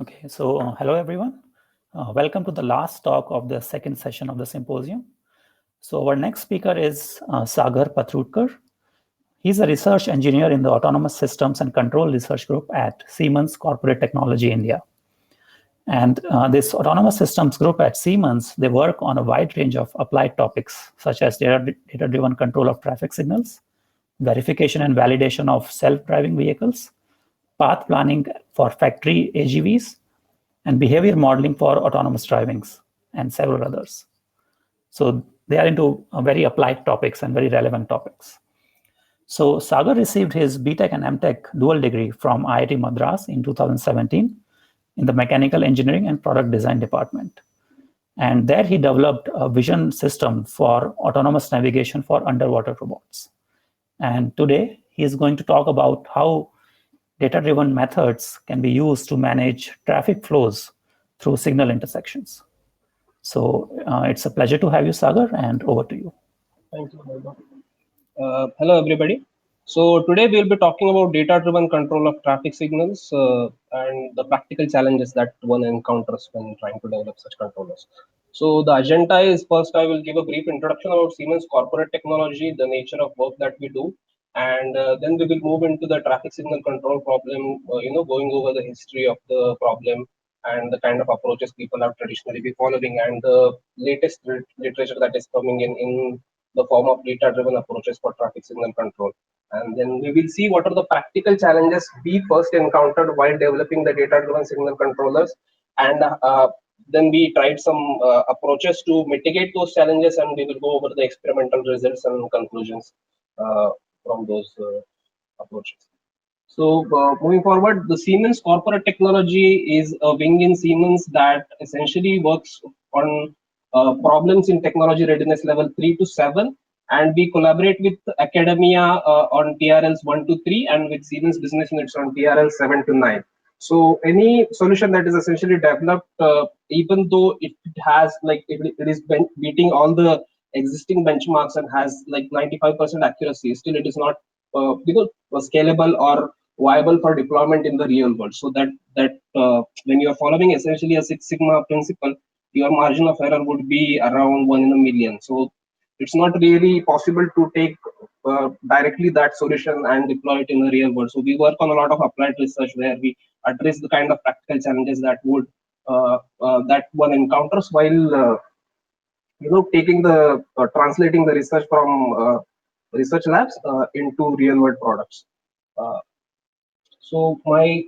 Okay, so hello everyone. Welcome to the last talk of the second session of the symposium. So our next speaker is Sagar Patrutkar. He's a research engineer in the Autonomous Systems and Control Research Group at Siemens Corporate Technology India. And this Autonomous Systems Group at Siemens, they work on a wide range of applied topics, such as data-driven control of traffic signals, verification and validation of self-driving vehicles, path planning for factory AGVs, and behavior modeling for autonomous drivings, and several others. So they are into very applied topics and very relevant topics. So Sagar received his BTech and MTech dual degree from IIT Madras in 2017 in the Mechanical Engineering and Product Design department. And there he developed a vision system for autonomous navigation for underwater robots. And today he is going to talk about how data-driven methods can be used to manage traffic flows through signal intersections. So it's a pleasure to have you, Sagar, and over to you. Thank you, Vaibhav. Hello, everybody. So today we'll be talking about data-driven control of traffic signals and the practical challenges that one encounters when trying to develop such controllers. So the agenda is, first I will give a brief introduction about Siemens corporate technology, the nature of work that we do, and then we will move into the traffic signal control problem. Going over the history of the problem and the kind of approaches people have traditionally been following, and the latest literature that is coming in the form of data-driven approaches for traffic signal control. And then we will see what are the practical challenges we first encountered while developing the data-driven signal controllers. And then we tried some approaches to mitigate those challenges, and we will go over the experimental results and conclusions from those approaches. So moving forward, the Siemens corporate technology is a wing in Siemens that essentially works on problems in technology readiness level 3 to 7, and we collaborate with academia on TRLs 1 to 3 and with Siemens business units on TRL 7 to 9. So any solution that is essentially developed, even though it has it is beating all the existing benchmarks and has like 95% accuracy, still it is not scalable or viable for deployment in the real world. So that when you are following essentially a Six Sigma principle, your margin of error would be around 1 in a million. So it's not really possible to take directly that solution and deploy it in the real world. So we work on a lot of applied research where we address the kind of practical challenges that would that one encounters while taking the translating the research from research labs into real world products. Uh, so my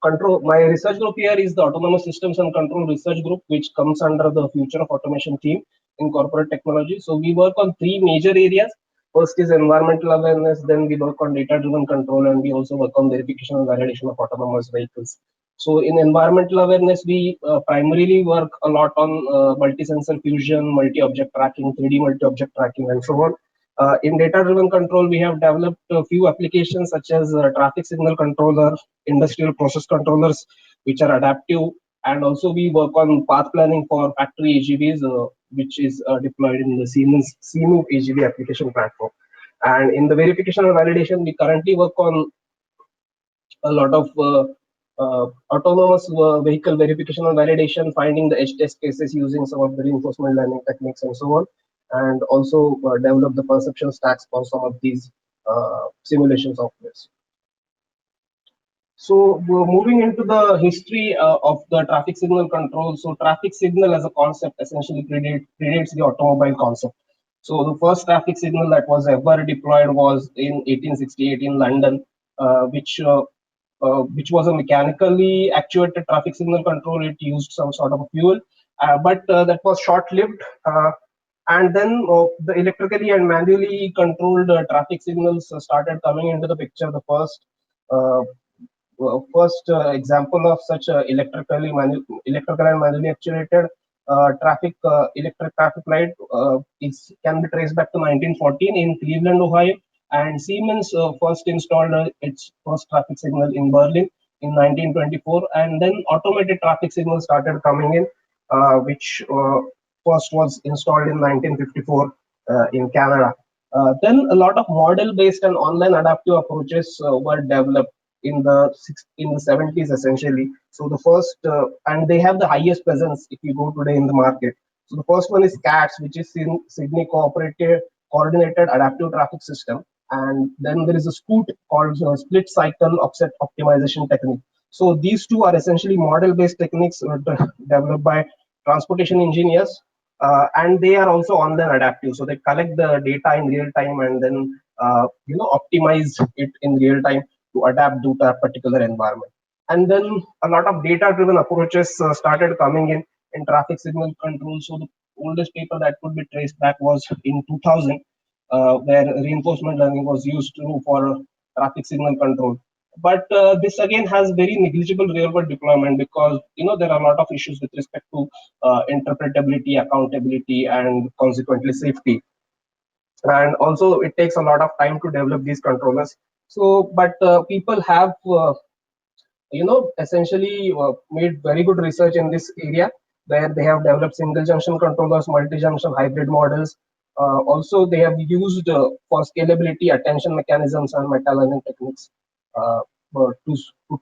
research group here is the Autonomous Systems and Control Research Group, which comes under the Future of Automation team in corporate technology. So we work on three major areas. First is environmental awareness, then we work on data-driven control, and we also work on verification and validation of autonomous vehicles. So in environmental awareness, we primarily work a lot on multi-sensor fusion, multi-object tracking, 3D multi-object tracking, and so on. In data-driven control, we have developed a few applications such as traffic signal controller, industrial process controllers, which are adaptive, and also we work on path planning for factory AGVs, which is deployed in the Siemens CMOVE AGV application platform. And in the verification and validation, we currently work on a lot of autonomous vehicle verification and validation, finding the edge test cases using some of the reinforcement learning techniques and so on, and also develop the perception stacks for some of these simulation softwares. So moving into the history of the traffic signal control. So traffic signal as a concept essentially predates the automobile concept. So the first traffic signal that was ever deployed was in 1868 in London, which was a mechanically actuated traffic signal control. It used some sort of a fuel, but that was short-lived. And then the electrically and manually controlled traffic signals started coming into the picture. The uh, first example of such electrical and manually actuated traffic electric traffic light can be traced back to 1914 in Cleveland, Ohio, and Siemens first installed its first traffic signal in Berlin in 1924, and then automated traffic signals started coming in, which first was installed in 1954 in Canada. Then a lot of model-based and online adaptive approaches were developed in the 70s essentially. So the first and they have the highest presence if you go today in the market. So the first one is CATS, which is in Sydney Coordinated Adaptive Traffic System, and then there is a SCOOT called Split Cycle Offset Optimization Technique. So these two are essentially model-based techniques developed by transportation engineers, and they are also online adaptive. So they collect the data in real time and then optimize it in real time to adapt to that particular environment. And then a lot of data-driven approaches started coming in traffic signal control. So the oldest paper that could be traced back was in 2000, where reinforcement learning was used for traffic signal control. But this again has very negligible real-world deployment because there are a lot of issues with respect to interpretability, accountability, and consequently safety. And also, it takes a lot of time to develop these controllers. So, but people have essentially made very good research in this area where they have developed single junction controllers, multi-junction hybrid models. Also, they have used for scalability attention mechanisms and meta learning techniques to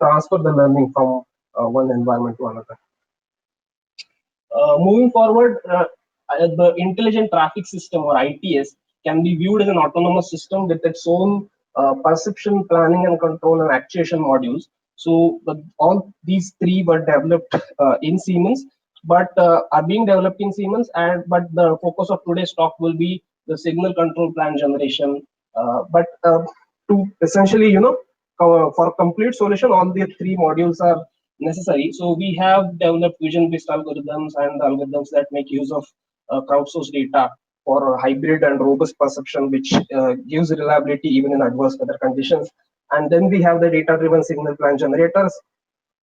transfer the learning from one environment to another. Moving forward, the intelligent traffic system or ITS can be viewed as an autonomous system with its own perception, planning, and control and actuation modules. So all these three were developed in Siemens, but are being developed in Siemens. And but the focus of today's talk will be the signal control plan generation. But to essentially, for a complete solution, all the three modules are necessary. So we have developed vision-based algorithms and algorithms that make use of crowdsourced data for hybrid and robust perception, which gives reliability even in adverse weather conditions. And then we have the data-driven signal plan generators,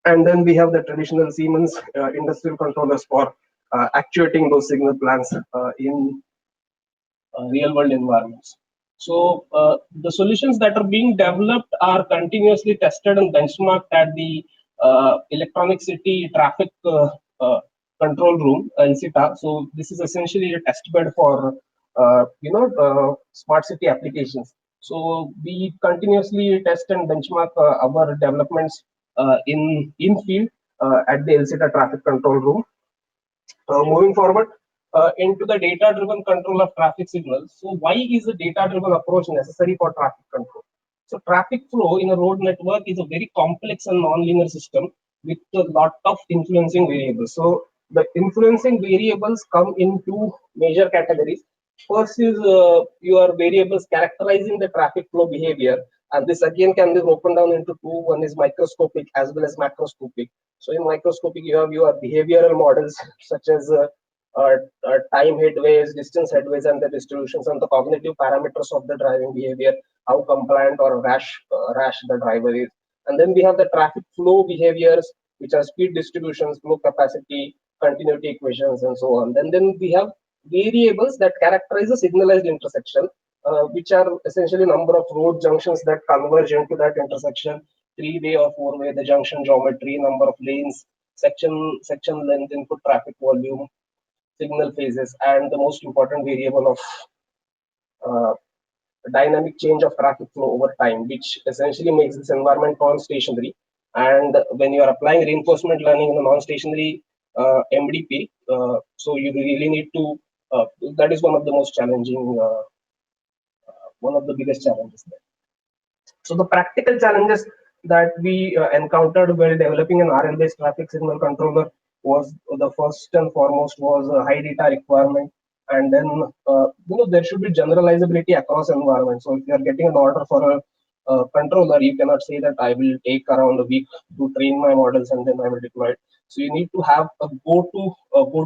and then we have the traditional Siemens industrial controllers for actuating those signal plans in real-world environments. So the solutions that are being developed are continuously tested and benchmarked at the Electronic City Traffic Control Room, ELCITA. So this is essentially a test bed for smart city applications. So we continuously test and benchmark our developments in field at the ELCITA Traffic Control Room. Moving forward into the data-driven control of traffic signals. So why is a data-driven approach necessary for traffic control? So traffic flow in a road network is a very complex and non-linear system with a lot of influencing variables. So the influencing variables come in two major categories. First is your variables characterizing the traffic flow behavior, and this again can be broken down into two. One is microscopic as well as macroscopic. So in microscopic, you have your behavioral models such as time headways, distance headways, and the distributions and the cognitive parameters of the driving behavior, how compliant or rash the driver is. And then we have the traffic flow behaviors, which are speed distributions, flow capacity, continuity equations, and so on. Then we have variables that characterize a signalized intersection, which are essentially number of road junctions that converge into that intersection, three-way or four-way, the junction geometry, number of lanes, section length, input traffic volume, signal phases, and the most important variable of uh, dynamic change of traffic flow over time, which essentially makes this environment non-stationary. And when you are applying reinforcement learning in a non-stationary MDP, so you really need to, that is one of the most challenging, one of the biggest challenges there. So the practical challenges that we encountered while developing an RL-based traffic signal controller was the first and foremost was a high data requirement, and then there should be generalizability across environments. So if you are getting an order for a controller, you cannot say that I will take around a week to train my models and then I will deploy it. So you need to have a go-to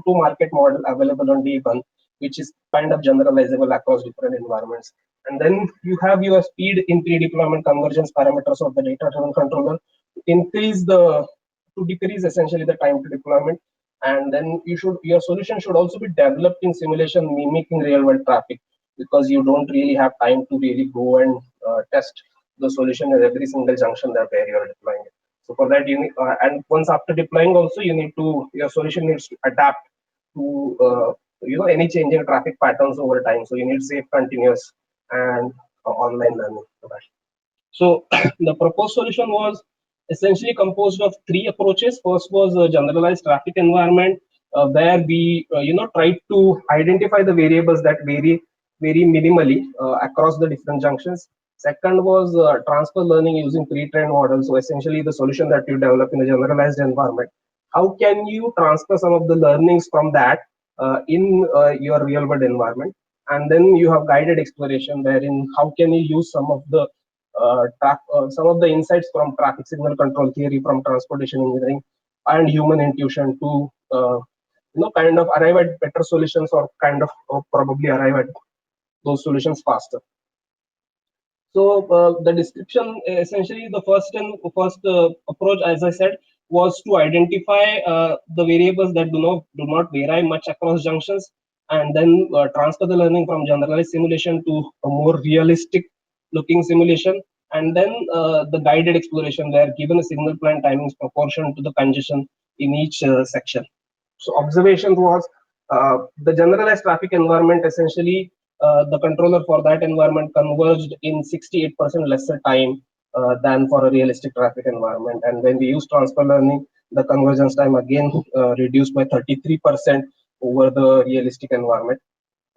market model available on day one, which is kind of generalizable across different environments. And then you have your speed in pre-deployment convergence parameters of the data-driven controller to decrease essentially the time to deployment. And then your solution should also be developed in simulation mimicking real-world traffic, because you don't really have time to really go and test the solution at every single junction that where you're deploying it. So for that you need, and once after deploying also your solution needs to adapt to any changing traffic patterns over time. So you need safe, continuous, and online learning for that. So the proposed solution was essentially composed of three approaches. First was a generalized traffic environment, where we tried to identify the variables that vary minimally across the different junctions. Second was transfer learning using pre-trained models. So essentially the solution that you develop in a generalized environment. How can you transfer some of the learnings from that in your real world environment? And then you have guided exploration, wherein how can you use some of the insights from traffic signal control theory, from transportation engineering, and human intuition to kind of arrive at better solutions, or kind of probably arrive at those solutions faster. So the description, essentially the first approach, as I said, was to identify the variables that do not vary much across junctions, and then transfer the learning from generalized simulation to a more realistic looking simulation, and then the guided exploration, where given a signal plan timings proportion to the congestion in each section. So observation was the generalized traffic environment. Essentially, the controller for that environment converged in 68% lesser time than for a realistic traffic environment. And when we use transfer learning, the convergence time again reduced by 33% over the realistic environment.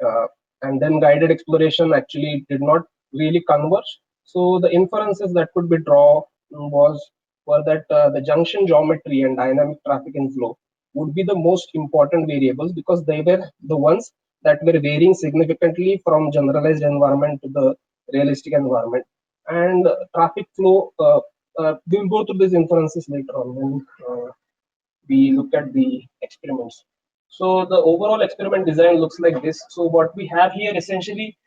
Uh, and then guided exploration actually did not really converge. So the inferences that could be drawn were that the junction geometry and dynamic traffic inflow would be the most important variables, because they were the ones that were varying significantly from generalized environment to the realistic environment. And traffic flow, we'll go through these inferences later on when we look at the experiments. So the overall experiment design looks like this. So what we have here essentially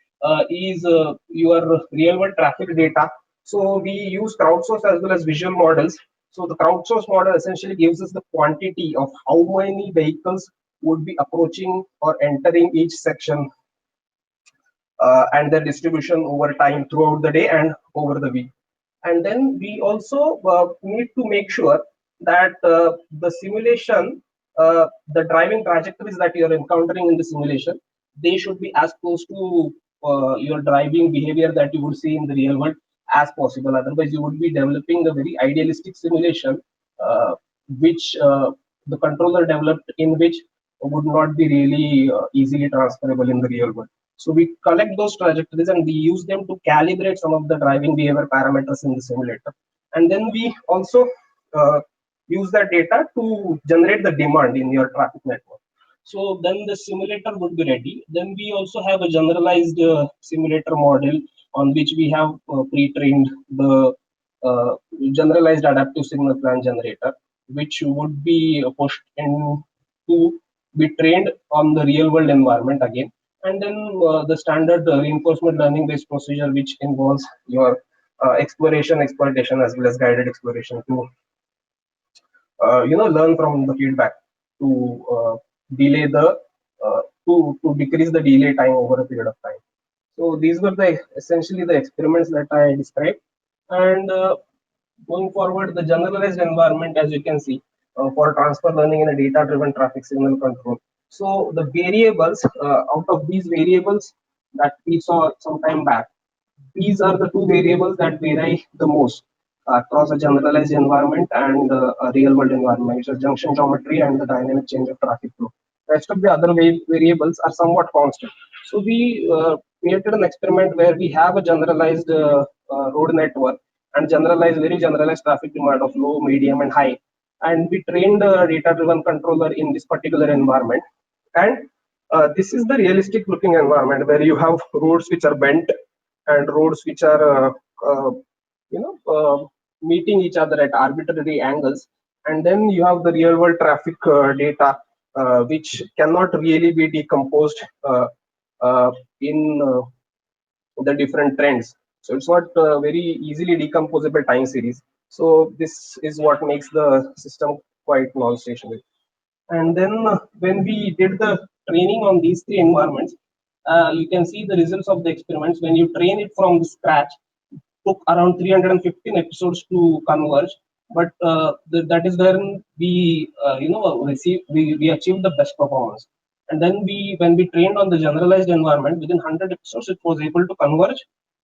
is your real world traffic data. So we use crowdsource as well as visual models. So the crowdsource model essentially gives us the quantity of how many vehicles would be approaching or entering each section, and their distribution over time throughout the day and over the week. And then we also need to make sure that the simulation, the driving trajectories that you're encountering in the simulation, they should be as close to your driving behavior that you would see in the real world as possible. Otherwise, you would be developing a very idealistic simulation, which the controller developed, in which would not be really easily transferable in the real world. So we collect those trajectories and we use them to calibrate some of the driving behavior parameters in the simulator. And then we also use that data to generate the demand in your traffic network. So then the simulator would be ready. Then we also have a generalized simulator model on which we have pre-trained the uh, generalized adaptive signal plan generator, which would be pushed in to be trained on the real world environment again. And then the standard reinforcement learning based procedure, which involves your exploration, exploitation, as well as guided exploration to learn from the feedback to delay the to decrease the delay time over a period of time. So these were the essentially the experiments that I described. And going forward, the generalized environment, as you can see, for transfer learning in a data-driven traffic signal control. So the variables, out of these variables that we saw some time back, these are the two variables that vary the most across a generalized environment and a real-world environment, which is junction geometry and the dynamic change of traffic flow. Rest of the other variables are somewhat constant. So we created an experiment where we have a generalized road network and very generalized traffic demand of low, medium, and high. And we trained a data-driven controller in this particular environment. And this is the realistic looking environment where you have roads which are bent and roads which are you know meeting each other at arbitrary angles. And then you have the real world traffic data, which cannot really be decomposed in the different trends. So it's not very easily decomposable time series. So this is what makes the system quite non-stationary. And then when we did the training on these three environments, you can see the results of the experiments. When you train it from scratch, took around 315 episodes to converge, but that is when we we achieved the best performance. And then when we trained on the generalized environment, within 100 episodes it was able to converge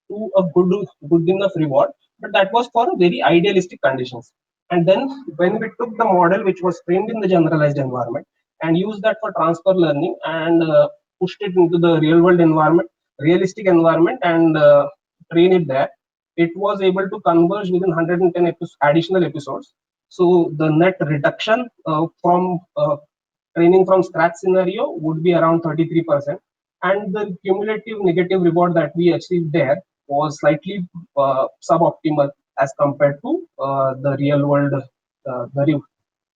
to a good enough reward. but that was for very idealistic conditions. And then when we took the model which was trained in the generalized environment and used that for transfer learning and pushed it into the real world environment, realistic environment, and train it there, it was able to converge within 110 additional episodes. So the net reduction from training from scratch scenario would be around 33%, and the cumulative negative reward that we achieved there was slightly suboptimal as compared to the real world,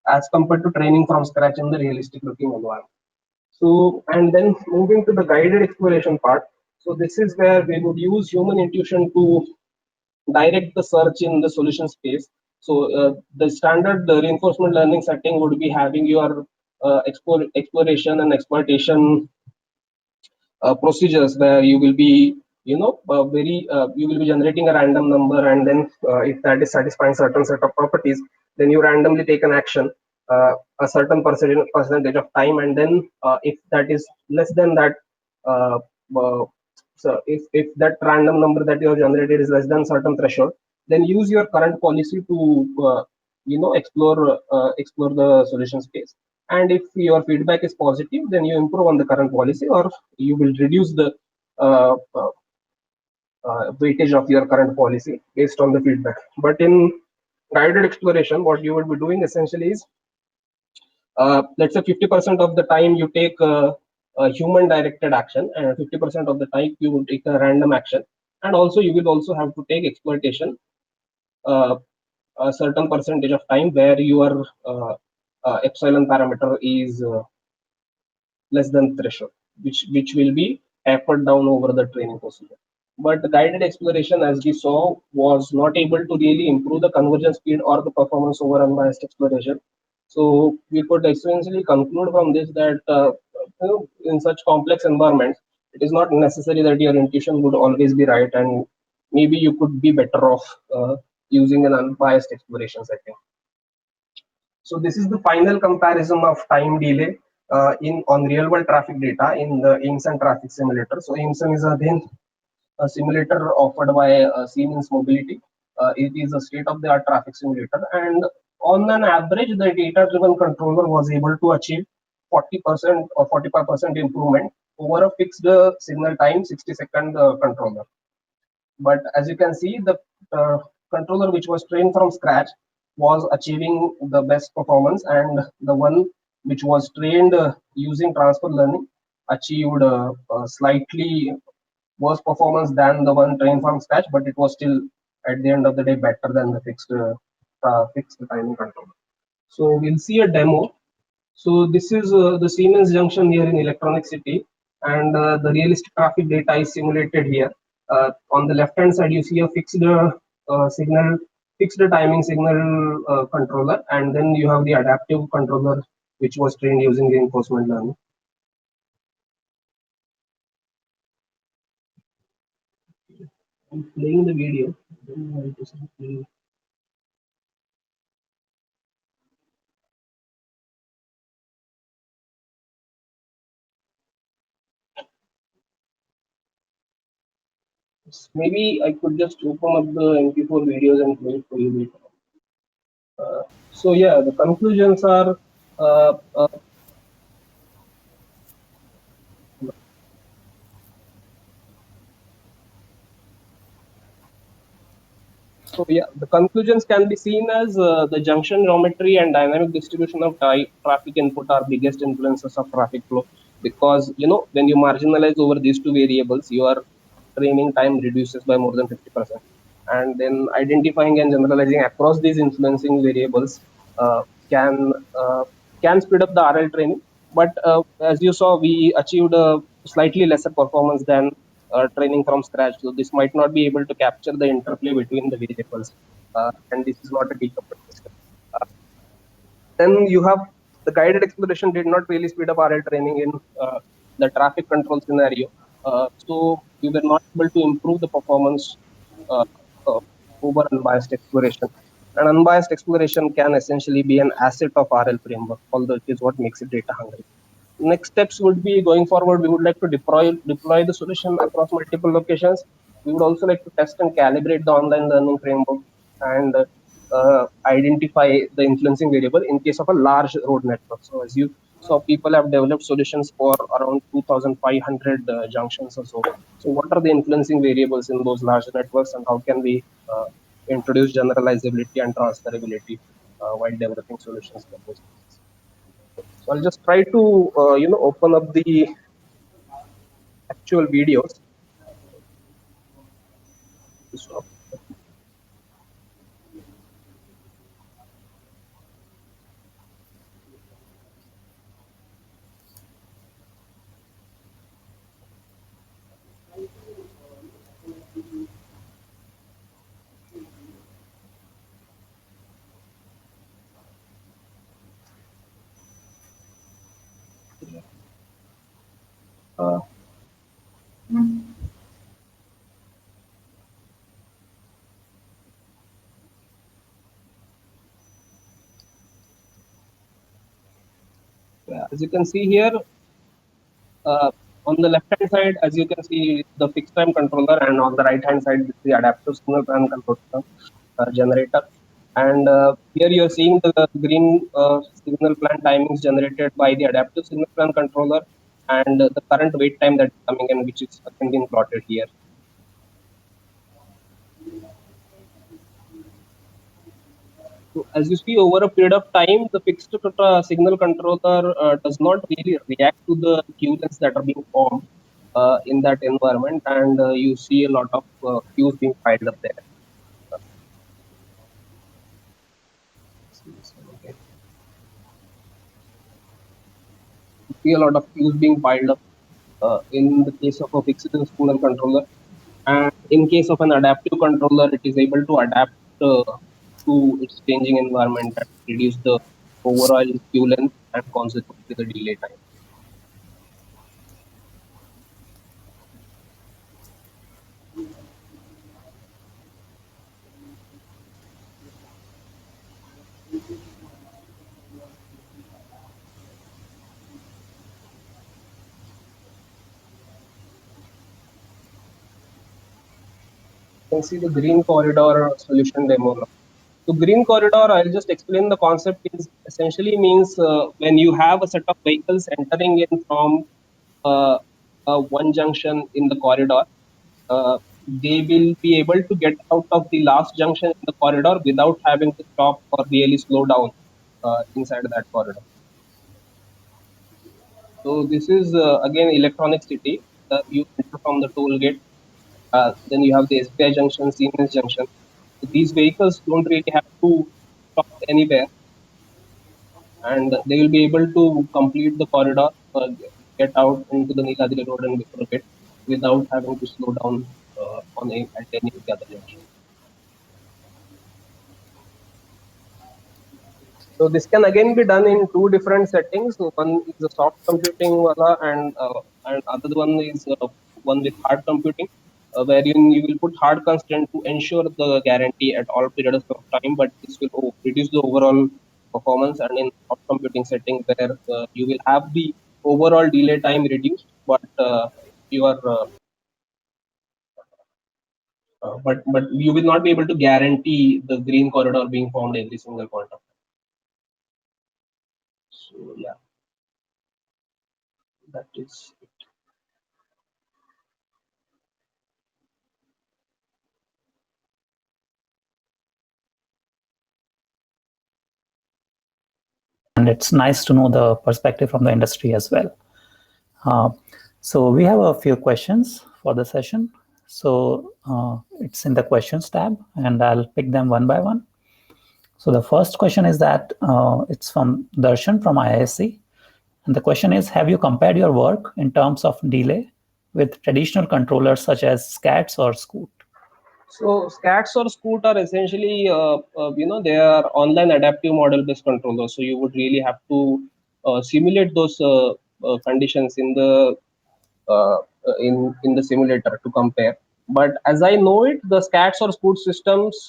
as compared to training from scratch in the realistic looking environment. So, and then moving to the guided exploration part. So this is where we would use human intuition to direct the search in the solution space. So the standard reinforcement learning setting would be having your exploration and exploitation procedures where you will be, you will be generating a random number, and then if that is satisfying certain set of properties, then you randomly take an action a certain percentage of time, and then if that is less than that, uh, uh, so if that random number that you have generated is less than certain threshold, then use your current policy to explore the solution space. And if your feedback is positive, then you improve on the current policy, or you will reduce the uh, uh, weightage of your current policy based on the feedback. But in guided exploration, what you will be doing essentially is, let's say 50% of the time you take a human directed action, and 50% of the time you will take a random action, and also you will also have to take exploitation uh, a certain percentage of time where your epsilon parameter is less than threshold, which will be tapered down over the training procedure. But the guided exploration, as we saw, was not able to really improve the conversion speed or the performance over unbiased exploration. So we could essentially conclude from this that in such complex environments, it is not necessary that your intuition would always be right, and maybe you could be better off using an unbiased exploration setting. So this is the final comparison of time delay in on real world traffic data in the IMSN traffic simulator. So IMSN is again a simulator offered by Siemens Mobility. It is a state-of-the-art traffic simulator, and on an average, the data-driven controller was able to achieve 40% or 45% improvement over a fixed signal time 60-second controller. But as you can see, the controller which was trained from scratch was achieving the best performance, and the one which was trained using transfer learning achieved slightly worse performance than the one trained from scratch, but it was still at the end of the day better than the fixed timing controller. So we'll see a demo. So this is the Siemens junction here in Electronic City, and the realistic traffic data is simulated here. On the left hand side, you see a fixed timing signal controller, and then you have the adaptive controller, which was trained using reinforcement learning. I'm playing the video. I don't know why it isn't playing. Maybe I could just open up the MP4 videos and play it for you later. So yeah, the conclusions are uh, uh, so yeah, the conclusions can be seen as the junction geometry and dynamic distribution of traffic input are biggest influences of traffic flow, because when you marginalize over these two variables, your training time reduces by more than 50%. And then identifying and generalizing across these influencing variables uh, can uh, can speed up the RL training. But as you saw, we achieved a slightly lesser performance than training from scratch. So this might not be able to capture the interplay between the variables, and this is not a decoupled system. Uh, then you have the guided exploration did not really speed up RL training in the traffic control scenario. So we were not able to improve the performance uh, uh, over unbiased exploration. And unbiased exploration can essentially be an asset of RL framework, although it is what makes it data hungry. Next steps would be, going forward, we would like to deploy the solution across multiple locations, We would also like to test and calibrate the online learning framework and identify the influencing variable in case of a large road network. So as you saw, people have developed solutions for around 2,500 junctions or so. So what are the influencing variables in those large networks, and how can we introduce generalizability and transferability while developing solutions for those cases? So I'll just try to open up the actual videos to stop. Uh, yeah, as you can see here, on the left hand side, as you can see, the fixed time controller, and on the right hand side, the adaptive signal plan controller generator. And here you are seeing the green signal plan timings generated by the adaptive signal plan controller, and the current wait time that is coming in, which is again being plotted here. So as you see, over a period of time, the fixed signal controller does not really react to the queues that are being formed in that environment, and you see a lot of queues being piled up there. Okay. You see a lot of queues being piled up in the case of a fixed signal controller, and in case of an adaptive controller, it is able to adapt to its changing environment and reduce the overall queue length and consequently the delay time. You can see the green corridor solution demo now. So green corridor, I'll just explain the concept, is essentially means when you have a set of vehicles entering in from one junction in the corridor, they will be able to get out of the last junction in the corridor without having to stop or really slow down inside that corridor. So this is again electronic city. You enter from the toll gate. Then you have the SBI junction, Siemens junction. So these vehicles don't really have to stop anywhere, and they will be able to complete the corridor, get out into the Neeladri Road and bifurcate without having to slow down at any of the other junction. So this can again be done in two different settings. So one is the soft computing wala, and other one is one with hard computing, wherein you will put hard constraint to ensure the guarantee at all periods of time, but this will reduce the overall performance. And in soft computing setting, where you will have the overall delay time reduced, but your but you will not be able to guarantee the green corridor being formed every single point of time. So yeah, that is. And it's nice to know the perspective from the industry as well. So we have a few questions for the session. So it's in the questions tab, and I'll pick them one by one. So the first question is that it's from Darshan from IISc. And the question is, have you compared your work in terms of delay with traditional controllers such as SCATs or Scoot? So SCATs or Scoot are essentially, they are online adaptive model-based controllers. So you would really have to simulate those conditions in the in the simulator to compare. But as I know it, the SCATs or Scoot systems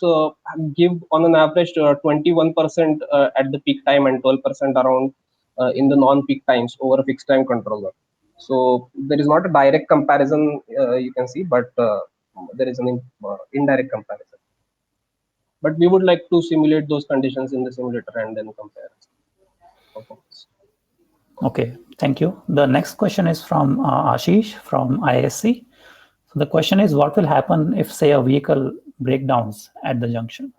give on an average 21% at the peak time and 12% around in the non-peak times over a fixed time controller. So there is not a direct comparison you can see, but there is an indirect comparison. But we would like to simulate those conditions in the simulator and then compare performance. Okay, thank you. The next question is from Ashish from ISC. So the question is, what will happen if, say, a vehicle breakdowns at the junction?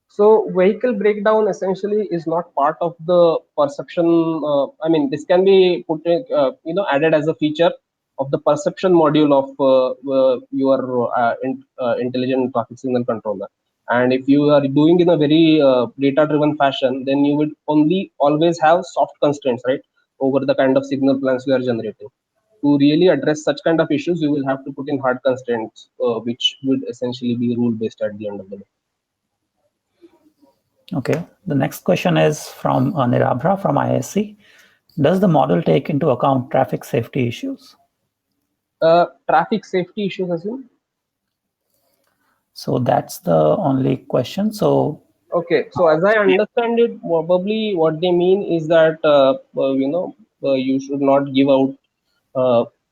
So vehicle breakdown essentially is not part of the perception. I mean, this can be put, added as a feature of the perception module of your intelligent traffic signal controller. And if you are doing in a very data-driven fashion, then you would only always have soft constraints, right, over the kind of signal plans you are generating. To really address such kind of issues, you will have to put in hard constraints, which would essentially be rule-based at the end of the day. Okay, the next question is from Nirabhra from ISC. Does the model take into account traffic safety issues? Traffic safety issues as well? So that's the only question. So okay, so as I understand it, probably what they mean is that you should not give out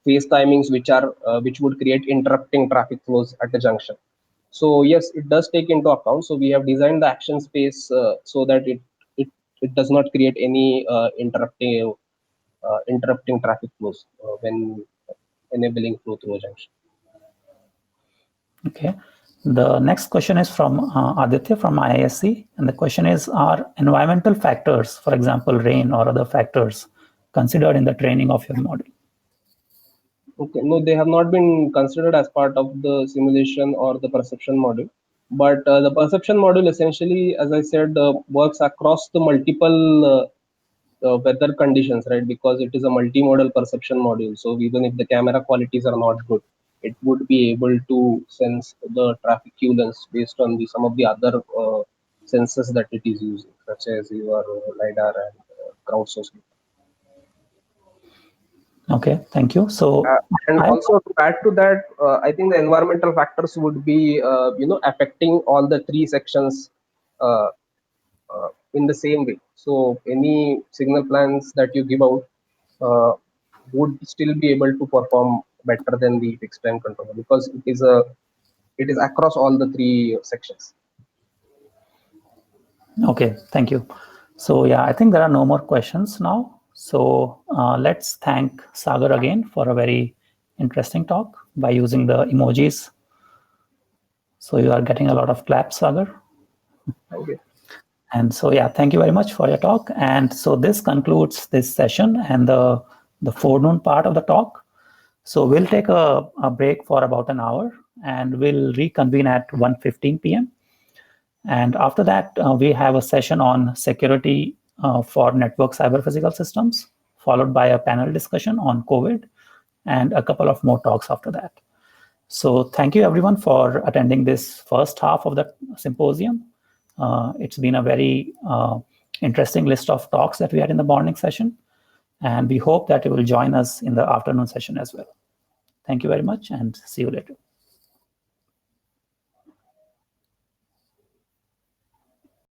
phase timings which would create interrupting traffic flows at the junction. So yes, it does take into account. So we have designed the action space so that it does not create any interrupting traffic flows when enabling flow through a junction. Okay. The next question is from Aditya from IISc, and the question is, are environmental factors, for example, rain or other factors, considered in the training of your model? Okay, no, they have not been considered as part of the simulation or the perception module. But the perception module essentially, as I said, works across the multiple weather conditions, right? Because it is a multimodal perception module. So even if the camera qualities are not good, it would be able to sense the traffic occurrence based on some of the other sensors that it is using, such as your LiDAR and crowd source. Okay, thank you. So, and also to add to that, I think the environmental factors would be, affecting all the three sections in the same way. So any signal plans that you give out would still be able to perform better than the fixed time controller because it is across all the three sections. Okay, thank you. So yeah, I think there are no more questions now. So let's thank Sagar again for a very interesting talk by using the emojis. So you are getting a lot of claps, Sagar. Thank you. And so yeah, thank you very much for your talk. And so this concludes this session and the forenoon part of the talk. So we'll take a break for about an hour and we'll reconvene at 1:15 p.m. And after that, we have a session on security for network cyber physical systems, followed by a panel discussion on COVID and a couple of more talks after that. So thank you everyone for attending this first half of the symposium. It's been a very interesting list of talks that we had in the morning session. And we hope that you will join us in the afternoon session as well. Thank you very much and see you later.